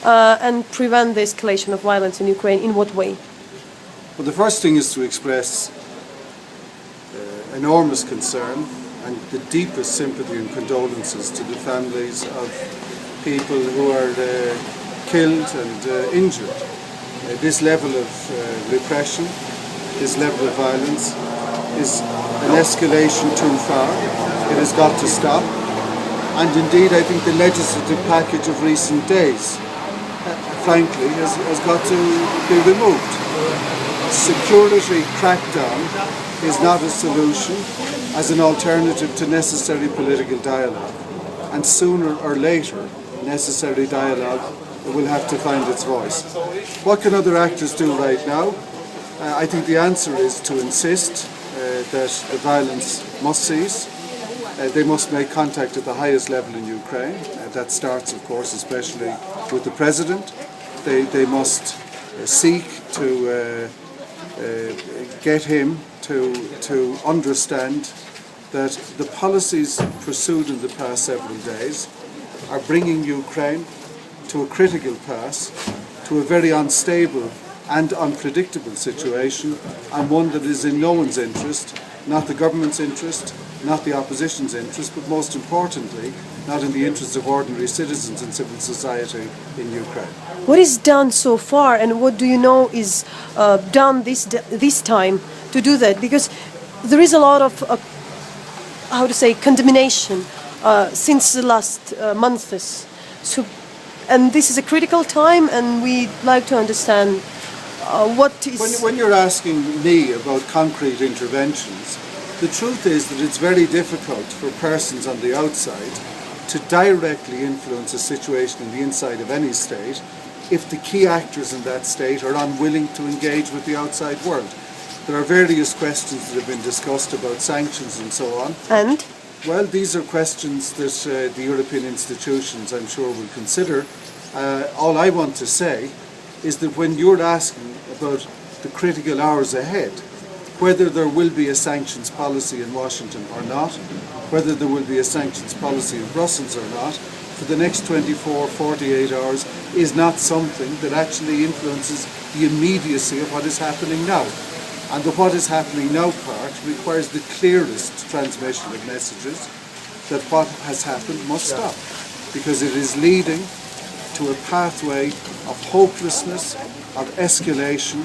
and prevent the escalation of violence in Ukraine? In what way? Well, the first thing is to express enormous concern and the deepest sympathy and condolences to the families of people who are killed and injured. This level of repression, this level of violence is an escalation too far. It has got to stop. And indeed, I think the legislative package of recent days, frankly, has got to be removed. Security crackdown is not a solution as an alternative to necessary political dialogue. And sooner or later, necessary dialogue will have to find its voice. What can other actors do right now? I think the answer is to insist that the violence must cease. They must make contact at the highest level in Ukraine. That starts, of course, especially with the President. They must seek to get him to understand that the policies pursued in the past several days are bringing Ukraine to a critical pass, to a very unstable and unpredictable situation, and one that is in no one's interest, not the government's interest, not the opposition's interest, but most importantly, not in the interests of ordinary citizens and civil society in Ukraine. What is done so far, and what do you know is done this time to do that? Because there is a lot of, condemnation since the last months. So, and this is a critical time, and we'd like to understand what is... When you're asking me about concrete interventions, the truth is that it's very difficult for persons on the outside to directly influence a situation in the inside of any state if the key actors in that state are unwilling to engage with the outside world. There are various questions that have been discussed about sanctions and so on. And? Well, these are questions that the European institutions, I'm sure, will consider. All I want to say is that when you're asking about the critical hours ahead, whether there will be a sanctions policy in Washington or not, whether there will be a sanctions policy in Brussels or not, for the next 24, 48 hours is not something that actually influences the immediacy of what is happening now. And the what is happening now part requires the clearest transmission of messages that what has happened must stop, because it is leading to a pathway of hopelessness, of escalation,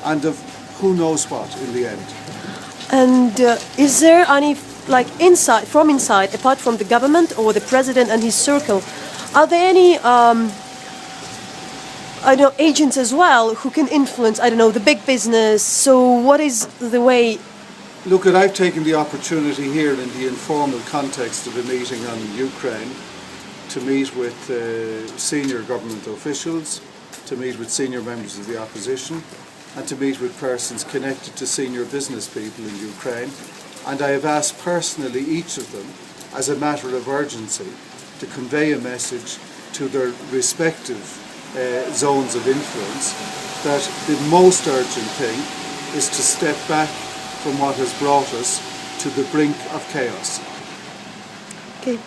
and of who knows what in the end. And is there any, from inside, apart from the government or the president and his circle, are there any agents as well who can influence, the big business? So what is the way? Look, I've taken the opportunity here in the informal context of a meeting on Ukraine to meet with senior government officials, to meet with senior members of the opposition, and to meet with persons connected to senior business people in Ukraine. And I have asked personally each of them, as a matter of urgency, to convey a message to their respective zones of influence that the most urgent thing is to step back from what has brought us to the brink of chaos. Okay.